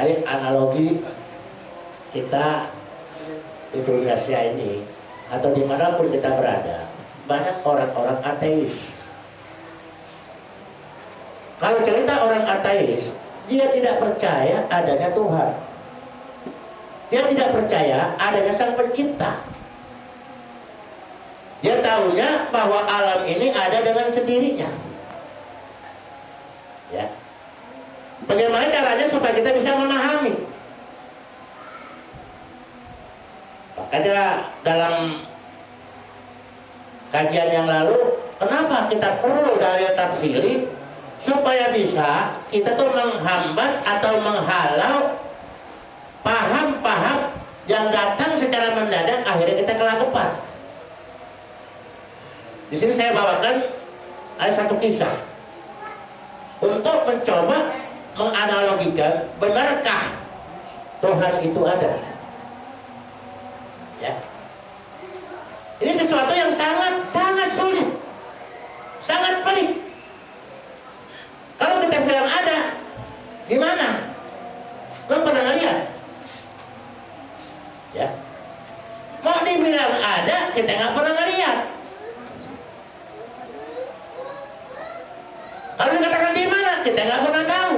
Dari analogi kita di Indonesia ini atau dimanapun kita berada, banyak orang-orang ateis. Kalau cerita orang ateis, dia tidak percaya adanya Tuhan. Dia tidak percaya adanya Sang Pencipta. Dia tahunya bahwa alam ini ada dengan sendirinya. Ya. Bagaimana caranya supaya kita bisa memahami? Makanya dalam kajian yang lalu, kenapa kita perlu dalil tafsiri supaya bisa kita tuh menghambat atau menghalau paham-paham yang datang secara mendadak, akhirnya kita kelagapan. Di sini saya bawakan ada satu kisah untuk mencoba menganalogikan benarkah Tuhan itu ada. Ya. Ini sesuatu yang sangat sulit, sangat pelik. Kalau kita bilang ada, gimana? Lo pernah lihat? Ya. Mau dibilang ada, kita nggak pernah ngeliat. Kalau dikatakan di mana, kita nggak pernah tahu.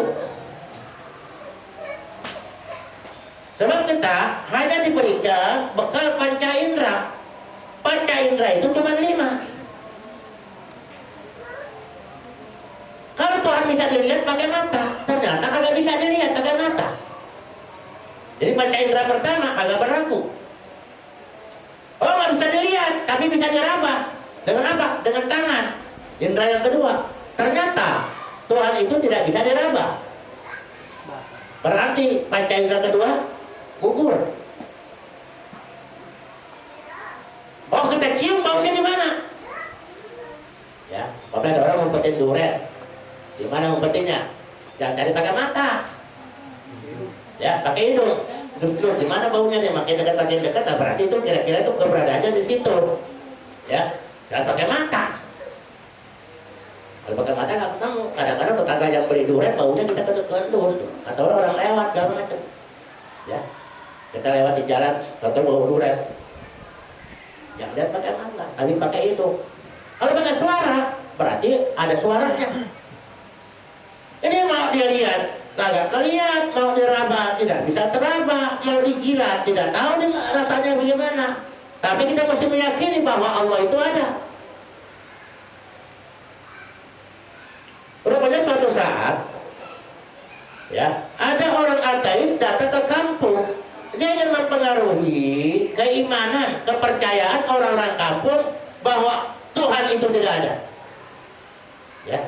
Sebab kita hanya diberikan bekal panca indera. Panca indera itu cuma 5. Kalau Tuhan bisa dilihat pakai mata, ternyata kagak bisa dilihat pakai mata. Jadi panca indera pertama agak berlaku. Oh, nggak bisa dilihat, tapi bisa diraba. Dengan apa? Dengan tangan. Indera yang kedua. Ternyata Tuhan itu tidak bisa diraba. Berarti panca indera kedua gugur. Oh, kita cium baunya di mana? Ya, pokoknya ada orang ngumpetin durian. Di mana ngumpetinnya? Jangan cari pakai mata. Ya, pakai hidung. Terus di mana baunya? Dia makin dekat, nah berarti itu kira-kira itu keberadaannya di situ. Ya, jangan pakai mata. Kalau pakai mata nggak ketemu. Kadang-kadang tetangga yang beli durian baunya kita kendus, atau orang lewat segala macam. Ya, kita lewat di jalan, atau bau durian. Jangan lihat pakai mata, tapi pakai hidung. Kalau pakai suara, berarti ada suaranya. Ini mau dilihat, kagak kelihat, mau diraba, tidak bisa teraba, mau dijilat, tidak tahu nih rasanya bagaimana. Tapi kita masih meyakini bahwa Allah itu ada. Rupanya suatu saat, ya, ada orang ateis datang ke kampung. Dia ingin mempengaruhi keimanan, kepercayaan orang-orang kampung bahwa Tuhan itu tidak ada. Ya.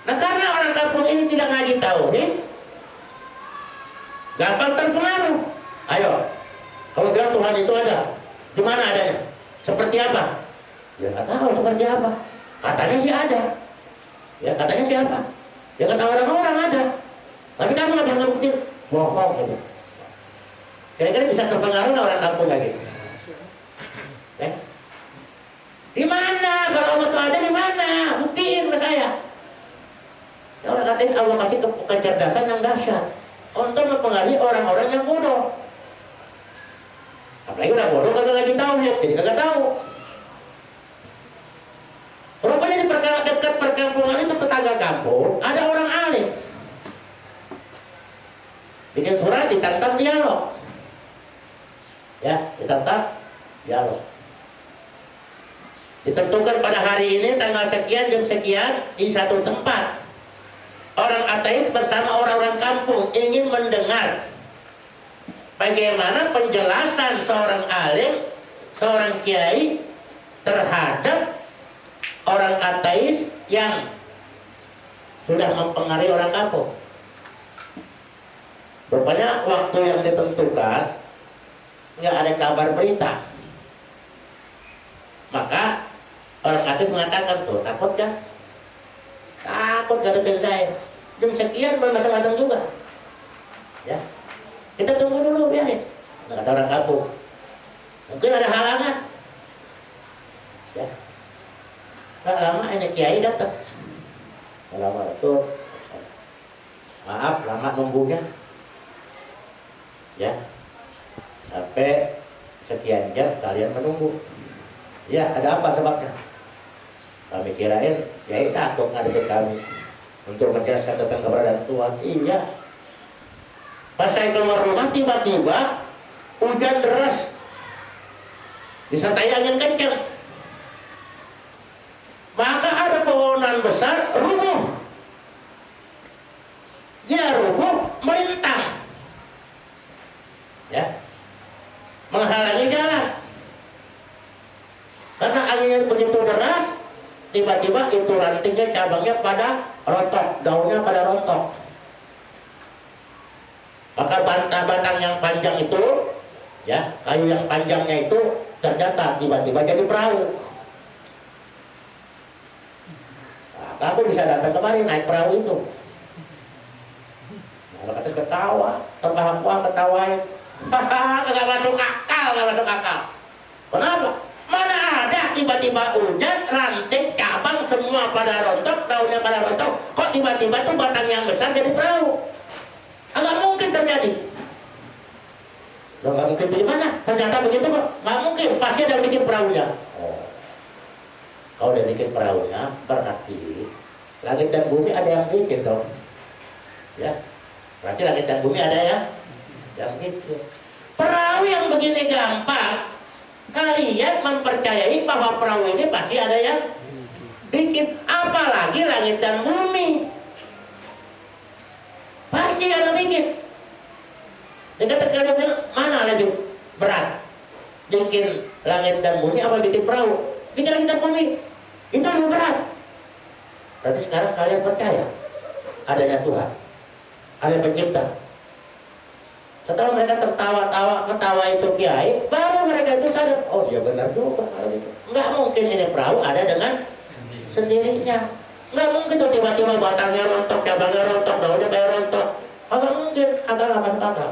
Nah, karena orang kampung ini tidak ngaji tauhid, gampang terpengaruh. Ayo, kalau bilang Tuhan itu ada, di mana adanya? Seperti apa? Ya nggak tahu seperti apa. Katanya sih ada. Ya katanya siapa? Ya kata orang-orang ada. Tapi kamu nggak bisa ngebuktiin, bohong gitu. Kira-kira bisa terpengaruh nggak orang kampung lagi? Di mana? Kalau Allah itu ada di mana? Buktiin ke saya. Ya, orang ateis Allah kasih kecerdasan yang dahsyat untuk mempengaruhi orang-orang yang bodoh. Apalagi udah bodoh kagak lagi tauhid, jadi kagak tahu. Rupanya di dekat perkampungan itu tetangga kampung ada orang alim. Bikin surat ditantang dialog. Ya, ditantang dialog. Ditentukan pada hari ini tanggal sekian jam sekian di satu tempat. Orang ateis bersama orang-orang kampung ingin mendengar bagaimana penjelasan seorang alim, seorang kiai terhadap orang ateis yang sudah mempengaruhi orang kampung. Rupanya waktu yang ditentukan nggak ada kabar berita. Maka orang ateis mengatakan, tuh takut kan? Takut gadepin saya. Jam sekian belum datang-datang juga. Ya, kita tunggu dulu biarin. Kata orang kampung. Mungkin ada halangan. Ya. Gak lama ini kiai datang. Lama itu, maaf lama nunggunya. Ya, sampai sekian jam kalian menunggu. Ya, ada apa sebabnya? Kami kirain Kiai takut ngadepin kami untuk menjelaskan tentang keberadaan Tuhan. Iya. Pas saya keluar rumah tiba-tiba hujan deras disertai angin kencang. Maka ada pepohonan besar rubuh. Ya rubuh melintang. Ya. Menghalangi jalan. Karena anginnya begitu deras, tiba-tiba itu rantingnya, cabangnya pada rontok, daunnya pada rontok. Maka batang yang panjang itu, ya, kayu yang panjangnya itu ternyata tiba-tiba jadi perahu. Nah, aku bisa datang kemari naik perahu itu. Nah, kata ketawa, terbahak-bahak ketawain. Hahaha, nggak masuk akal. Kenapa? Mana ada tiba-tiba hujan, ranting, cabang semua pada rontok, daunnya pada rontok. Kok tiba-tiba tuh batang yang besar jadi perahu? Agak mungkin terjadi. Loh, nggak mungkin bagaimana? Ternyata begitu kok. Nggak mungkin, pasti ada yang bikin perahunya. Oh. Kalau udah bikin perahunya, berarti langit dan bumi ada yang bikin dong. Ya, berarti langit dan bumi ada yang bikin. Perahu yang begini gampang, kalian mempercayai bahwa perahu ini pasti ada yang bikin. Apalagi langit dan bumi, pasti ada yang bikin. Dia kata kalian bilang, mana lebih berat? Bikin langit dan bumi apa bikin perahu? Bikin langit dan bumi itu lebih berat. Berarti sekarang kalian percaya adanya Tuhan, ada pencipta. Setelah mereka ketawa itu Kiai, baru mereka itu sadar, oh iya benar juga. Nggak mungkin ini perahu ada dengan sendirinya. Nggak mungkin tuh tiba-tiba batangnya rontok, cabangnya rontok, daunnya kayak rontok. Agak mungkin, agak nggak masuk akal.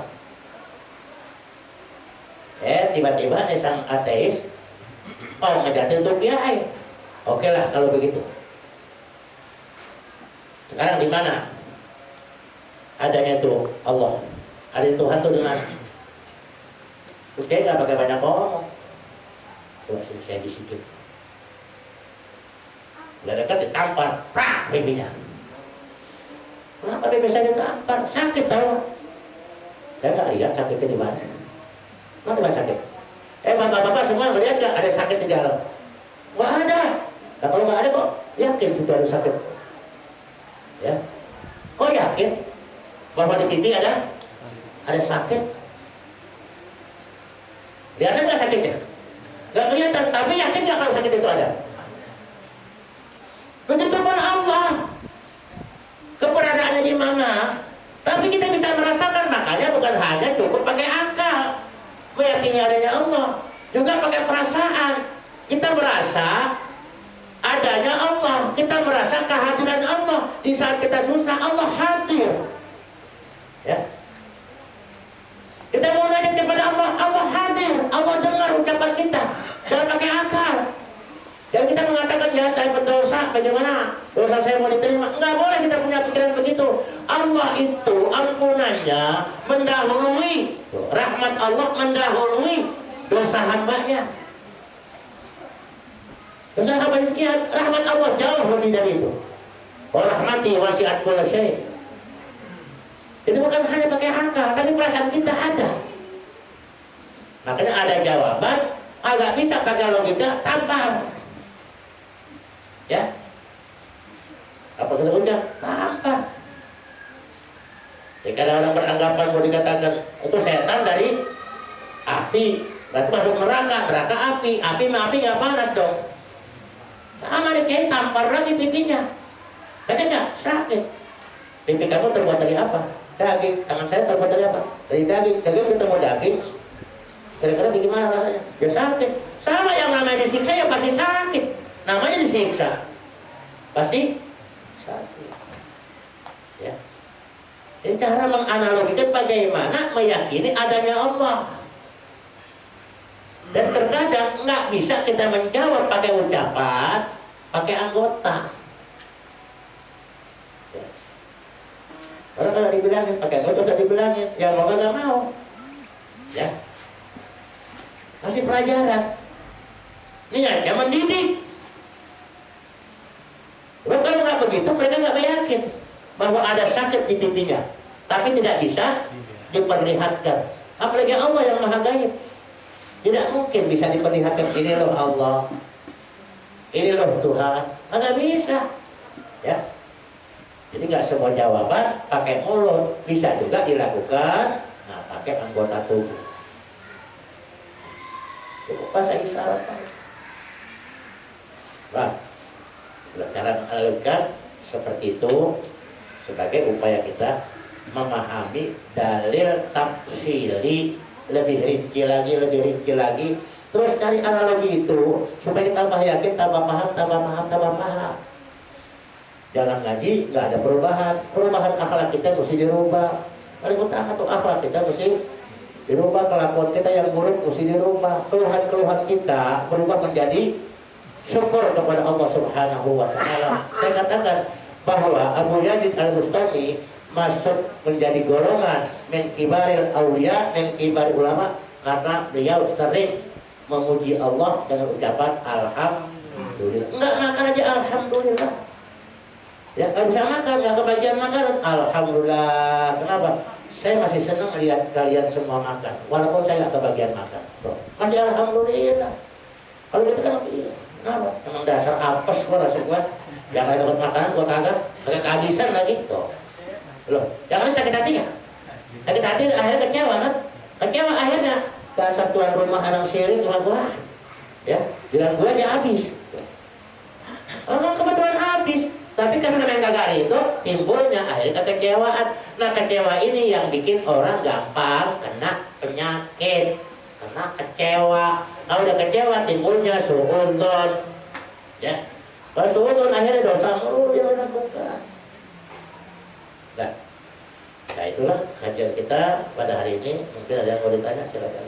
Tiba-tiba nih sang ateis, oh ngejatin tuh Kiai. Oke lah kalau begitu. Sekarang di mana adanya itu Allah? Ada Tuhan tuh dengan Oke, nggak pakai banyak ngomong. Tuh saya disitu. Udah dekat ditampar, prak pipinya. Kenapa pipi saya ditampar? Sakit tau? Saya nggak lihat sakitnya di mana. Mana sakit? Bapak-bapak semua melihat nggak ada sakit di dalam? Nggak ada. Nah kalau nggak ada kok yakin sudah ada sakit? Ya. Kok yakin bahwa di pipi ada sakit? Kelihatan nggak sakitnya? Nggak kelihatan, tapi yakin nggak kalau sakit itu ada? Begitu pun Allah, keberadaannya di mana? Tapi kita bisa merasakan, makanya bukan hanya cukup pakai akal meyakini adanya Allah, juga pakai perasaan. Kita merasa adanya Allah, kita merasa kehadiran Allah. Di saat kita susah, Allah hadir. Ya. Kita mau nanya kepada Allah, Allah hadir, Allah dengar ucapan kita. Jangan pakai akal. Jangan kita mengatakan, ya saya pendosa, bagaimana dosa saya mau diterima? Enggak boleh kita punya pikiran begitu. Allah itu ampunannya mendahului, rahmat Allah mendahului dosa hambanya. Dosa hambanya sekian, rahmat Allah jauh lebih dari itu. Wa rahmati wasi'at kulla syai'. Jadi bukan hanya pakai akal, tapi perasaan kita ada. Makanya ada jawaban, agak bisa pakai logika, tampar. Ya, apa kata udah tampar. Ya, kadang orang beranggapan mau dikatakan itu setan dari api, berarti masuk neraka api nggak panas dong. Sama nih kayak tampar lagi pipinya, katanya sakit. Pipi kamu terbuat dari apa? Daging. Tangan saya terbuat dari apa? Dari daging. Daging ketemu daging, kira-kira bagaimana rasanya? Ya sakit. Sama yang namanya disiksa ya pasti sakit. Namanya disiksa, pasti sakit. Ya. Ini cara menganalogikan bagaimana meyakini adanya Allah. Dan terkadang nggak bisa kita menjawab pakai ucapan, pakai anggota. Ya. Orang kalau dibilangin pakai anggota, usah dibilangin, ya mau nggak mau. Ya, kasih pelajaran. Niatnya mendidik. Sebab kalau nggak begitu mereka nggak yakin bahwa ada sakit di pipinya, tapi tidak bisa diperlihatkan. Apalagi Allah yang maha gaib, tidak mungkin bisa diperlihatkan. Ini loh Allah, ini loh Tuhan, nggak bisa. Ya, jadi nggak semua jawaban pakai mulut, bisa juga dilakukan. Nah, pakai anggota tubuh. Cukup bahasa isyarat. Nah, cara mengalihkan seperti itu sebagai upaya kita memahami dalil tafsiri lebih rinci lagi, terus cari analogi itu supaya kita tambah yakin, tambah paham. Jangan ngaji nggak ada perubahan akhlak kita mesti dirubah. Paling utama tuh akhlak kita mesti dirubah, kelakuan kita yang buruk mesti dirubah, keluhan kita berubah menjadi syukur kepada Allah Subhanahu wa Ta'ala. Saya katakan bahwa Abu Yazid Al-Bustami masuk menjadi golongan min kibaril aulia, min kibar ulama, karena beliau sering memuji Allah dengan ucapan alhamdulillah. Enggak makan aja alhamdulillah. Ya, nggak bisa makan, nggak kebagian makanan, alhamdulillah. Kenapa? Saya masih senang lihat kalian semua makan, walaupun saya nggak kebagian makan. Masih alhamdulillah. Kalau kita kan kenapa? Emang dasar apes gua rasa gua. Yang lain dapat makanan gua kagak kehabisan lagi tuh. Loh, jangan sakit hati nggak? Sakit hati akhirnya kecewa kan? Kecewa akhirnya. Dasar tuan rumah emang sirik sama gua. Ya, bilang gua aja habis. Emang kebetulan habis. Tapi karena memang kagak itu timbulnya akhirnya kekecewaan. Nah, kecewa ini yang bikin orang gampang kena penyakit, kena kecewa. Kalau udah kecewa timbulnya suudzon, ya. Kalau suudzon akhirnya dosa mulu yang dilakukan. Nah itulah kajian kita pada hari ini. Mungkin ada yang mau ditanya, silakan.